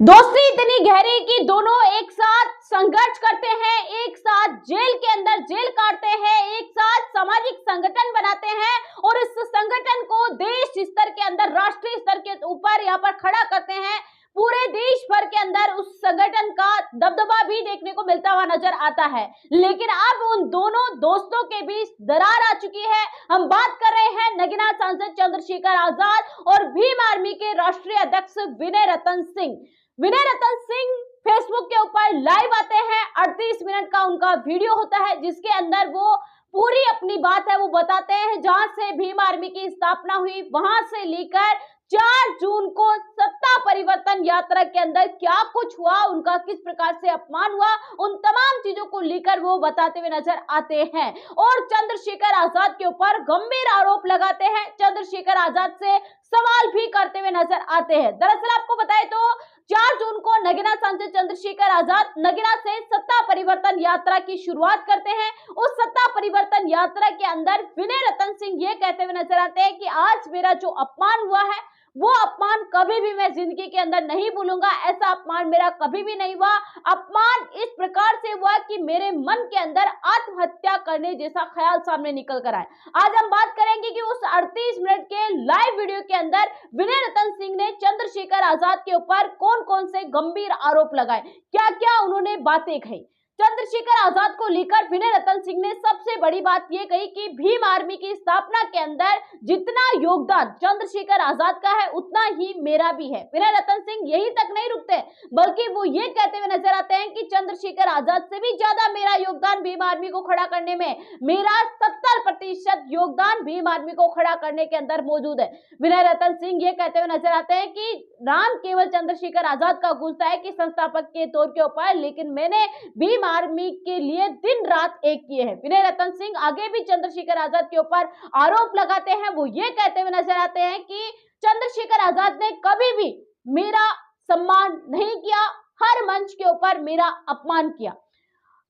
दोस्ती इतनी गहरी कि दोनों एक साथ संघर्ष करते हैं, एक साथ जेल के अंदर जेल काटते हैं, एक साथ सामाजिक संगठन बनाते हैं और इस संगठन को देश स्तर के अंदर, राष्ट्रीय स्तर के ऊपर यहाँ पर खड़ा करते हैं। पूरे देश भर के अंदर उस संगठन का दबदबा भी देखने को मिलता हुआ नजर आता है। लेकिन अब उन दोनों दोस्तों के बीच दरार आ चुकी है। हम बात कर रहे हैं नगीना सांसद चंद्रशेखर आजाद और भीम आर्मी के राष्ट्रीय अध्यक्ष विनय रतन सिंह। विनय रतन सिंह फेसबुक के ऊपर लाइव आते हैं। 38 मिनट का उनका वीडियो होता है जिसके अंदर वो पूरी अपनी बात है वो बताते हैं। जहां से भीम आर्मी की स्थापना हुई वहां से लेकर 4 जून को सत्ता परिवर्तन यात्रा के अंदर क्या कुछ हुआ, उनका किस प्रकार से अपमान हुआ, उन तमाम चीजों को लेकर वो बताते हुए नजर आते हैं और चंद्रशेखर आजाद के ऊपर गंभीर आरोप लगाते हैं। चंद्रशेखर आजाद से सवाल भी करते हुए नजर आते हैं। दरअसल आपको बताएं तो 4 जून को नगीना सांसद चंद्रशेखर आजाद नगीना से सत्ता परिवर्तन यात्रा की शुरुआत करते हैं। उस सत्ता परिवर्तन यात्रा के अंदर विनय रतन सिंह ये कहते हुए नजर आते हैं कि आज मेरा जो अपमान हुआ है वो अपमान कभी भी मैं जिंदगी के अंदर नहीं भूलूंगा। ऐसा अपमान मेरा कभी भी नहीं हुआ। अपमान इस प्रकार से हुआ कि मेरे मन के अंदर आत्महत्या करने जैसा ख्याल सामने निकल कर आए। आज हम बात करेंगे कि उस 38 मिनट के लाइव वीडियो के अंदर विनय रतन सिंह ने चंद्रशेखर आजाद के ऊपर कौन कौन से गंभीर आरोप लगाए, क्या क्या उन्होंने बातें कही। चंद्रशेखर आजाद को लेकर विनय रतन सिंह ने सबसे बड़ी बात यह कही कि भीम आर्मी की स्थापना के अंदर जितना योगदान चंद्रशेखर आजाद का है उतना ही मेरा भी है। विनय रतन सिंह यही तक नहीं रुकते बल्कि वो ये कहते हुए नजर आते हैं कि चंद्रशेखर आजाद से भी ज्यादा मेरा योगदान भीम आर्मी को खड़ा करने में, मेरा 70% योगदान भीम आर्मी को खड़ा करने के अंदर मौजूद है। विनय रतन सिंह ये कहते हुए नजर आते हैं कि नाम केवल चंद्रशेखर आजाद का गूंजता है कि संस्थापक के तौर के ऊपर, लेकिन मैंने भीम आर्मी के लिए दिन रात एक किए हैं। विनय रतन सिंह आगे भी चंद्रशेखर आजाद के ऊपर आरोप लगाते हैं। वो ये कहते हुए नजर आते हैं कि चंद्रशेखर आजाद ने कभी भी मेरा सम्मान नहीं किया, हर मंच के ऊपर मेरा अपमान किया।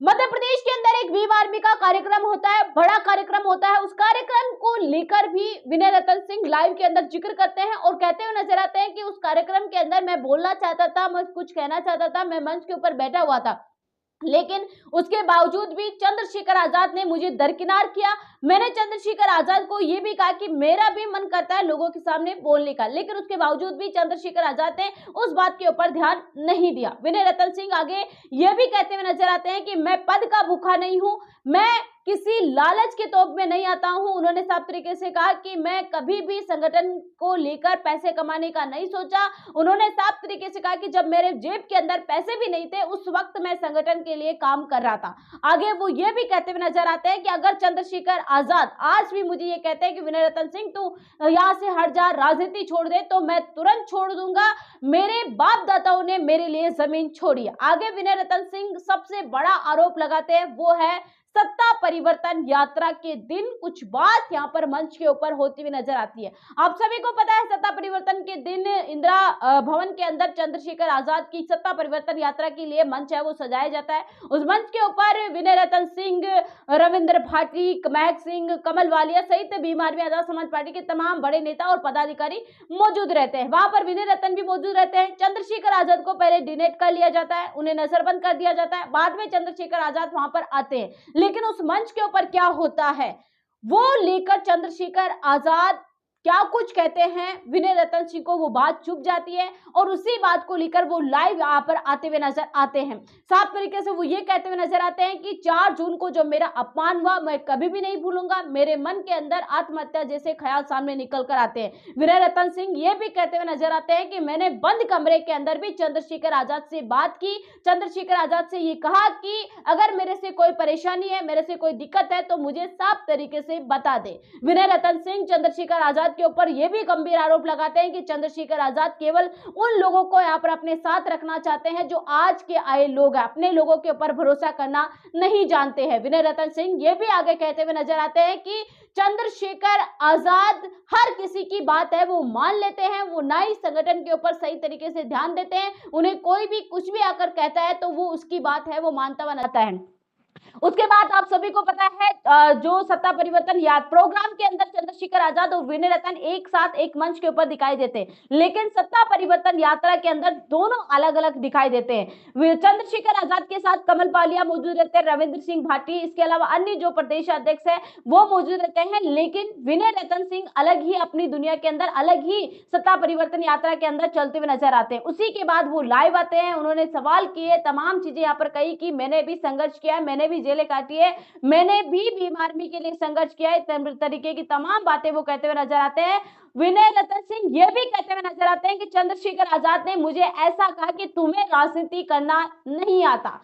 मध्य प्रदेश के अंदर एक भीम आर्मी का कार्यक्रम होता है, बड़ा कार्यक्रम होता है। उस कार्यक्रम को लेकर भी विनय रतन सिंह लाइव के अंदर जिक्र करते हैं और कहते हुए नजर आते हैं कि उस कार्यक्रम के अंदर मैं बोलना चाहता था, मैं कुछ कहना चाहता था, मैं मंच के ऊपर बैठा हुआ था, लेकिन उसके बावजूद भी चंद्रशेखर आजाद ने मुझे दरकिनार किया। मैंने चंद्रशेखर आजाद को यह भी कहा कि मेरा भी मन करता है लोगों के सामने बोलने का, लेकिन उसके बावजूद भी चंद्रशेखर आजाद ने उस बात के ऊपर ध्यान नहीं दिया। विनय रतन सिंह आगे यह भी कहते हुए नजर आते हैं कि मैं पद का भूखा नहीं हूं, मैं किसी लालच के तोप में नहीं आता हूं। उन्होंने साफ तरीके से कहा कि मैं कभी भी संगठन को लेकर पैसे कमाने का नहीं सोचा। उन्होंने साफ तरीके से कहा कि जब मेरे जेब के अंदर पैसे भी नहीं थे उस वक्त मैं संगठन के लिए काम कर रहा था। आगे वो ये भी कहते हुए नजर आते हैं कि अगर चंद्रशेखर आजाद आज भी मुझे ये कहते हैं कि विनय रतन सिंह तू यहाँ से हट जा, राजनीति छोड़ दे, तो मैं तुरंत छोड़ दूंगा। मेरे बाप दादाओं ने मेरे लिए जमीन छोड़ी। आगे विनय रतन सिंह सबसे बड़ा आरोप लगाते हैं वो है सत्ता परिवर्तन यात्रा के दिन कुछ बात यहां पर मंच के ऊपर होती हुई नजर आती है। आप सभी को पता है सत्ता परिवर्तन के दिन इंदिरा भवन के अंदर चंद्रशेखर आजाद की सत्ता परिवर्तन यात्रा के लिए मंच है वो सजाया जाता है। उस मंच के ऊपर विनय रतन सिंह, रविंद्र भाटी, महक सिंह, कमल वालिया सहित भीम आर्मी आजाद समाज पार्टी के तमाम बड़े नेता और पदाधिकारी मौजूद रहते हैं। वहां पर विनय रतन भी मौजूद रहते हैं। चंद्रशेखर आजाद को पहले डिनेट कर लिया जाता है, उन्हें नजरबंद कर दिया जाता है, बाद में चंद्रशेखर आजाद वहां पर आते हैं। लेकिन उस मंच के ऊपर क्या होता है वो लेकर चंद्रशेखर आजाद क्या कुछ कहते हैं, विनय रतन सिंह को वो बात चुप जाती है और उसी बात को लेकर वो लाइव यहाँ पर आते हुए नजर आते हैं। साफ तरीके से वो ये कहते हुए नजर आते हैं कि 4 जून को जो मेरा अपमान हुआ मैं कभी भी नहीं भूलूंगा। मेरे मन के अंदर आत्महत्या जैसे ख्याल सामने निकल कर आते हैं। विनय रतन सिंह ये भी कहते हुए नजर आते हैं कि मैंने बंद कमरे के अंदर भी चंद्रशेखर आजाद से बात की, चंद्रशेखर आजाद से ये कहा कि अगर मेरे से कोई परेशानी है, मेरे से कोई दिक्कत है तो मुझे साफ तरीके से बता दे। विनय रतन सिंह चंद्रशेखर आजाद के ऊपर यह भी गंभीर आरोप लगाते हैं कि चंद्रशेखर आजाद केवल उन लोगों को यहां पर अपने साथ रखना चाहते हैं जो आज के आए लोग हैं, अपने लोगों के ऊपर भरोसा करना नहीं जानते हैं। विनय रतन सिंह ये भी आगे कहते हुए नजर आते हैं कि चंद्रशेखर आजाद हर किसी की बात है वो मान लेते हैं, वो ना ही संगठन के ऊपर सही तरीके से ध्यान देते हैं। उन्हें कोई भी कुछ भी आकर कहता है तो वो उसकी बात है वो मानता हुआ नजर आता है। उसके बाद आप सभी को पता है जो सत्ता परिवर्तन याद प्रोग्राम के अंदर चंद्रशेखर आजाद और विनय रतन एक साथ एक मंच के ऊपर दिखाई देते हैं, लेकिन सत्ता परिवर्तन यात्रा के अंदर दोनों अलग अलग दिखाई देते हैं। चंद्रशेखर आजाद के साथ कमल पालिया मौजूद रहते हैं, रविंद्र सिंह भाटी, इसके अलावा अन्य जो प्रदेश अध्यक्ष है वो मौजूद रहते हैं, लेकिन विनय रतन सिंह अलग ही अपनी दुनिया के अंदर अलग ही सत्ता परिवर्तन यात्रा के अंदर चलते हुए नजर आते हैं। उसी के बाद वो लाइव आते हैं, उन्होंने सवाल किए, तमाम चीजें यहाँ पर कही कि मैंने भी संघर्ष किया है, मैंने भी जेलें काटी है, मैंने भी भीम आर्मी के लिए संघर्ष किया है, तरीके की तमाम बातें वो कहते हुए नजर आते हैं। विनय रतन सिंह ये भी कहते हुए नजर आते हैं कि चंद्रशेखर आजाद ने मुझे ऐसा कहा कि तुम्हें राजनीति करना नहीं आता।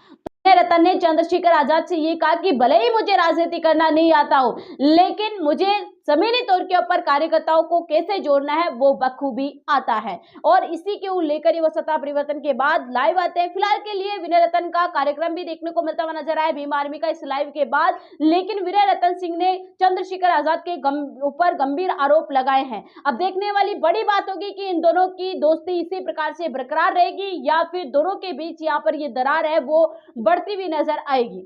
विनय रतन ने चंद्रशेखर आजाद से ये कहा कि भले ही मुझे राजनीति करना नहीं आता हो, लेकिन मुझे जमीनी तौर के ऊपर कार्यकर्ताओं को कैसे जोड़ना है वो बखूबी आता है। और इसी के लेकर वो सत्ता परिवर्तन के बाद लाइव आते हैं। फिलहाल के लिए विनय रतन का कार्यक्रम भी देखने को मिलता हुआ नजर आया भीम आर्मी का इस लाइव के बाद, लेकिन विनय रतन सिंह ने चंद्रशेखर आजाद के ऊपर गंभीर आरोप लगाए हैं। अब देखने वाली बड़ी बात होगी कि इन दोनों की दोस्ती इसी प्रकार से बरकरार रहेगी या फिर दोनों के बीच यहाँ पर ये दरार है वो बढ़ती हुई नजर आएगी।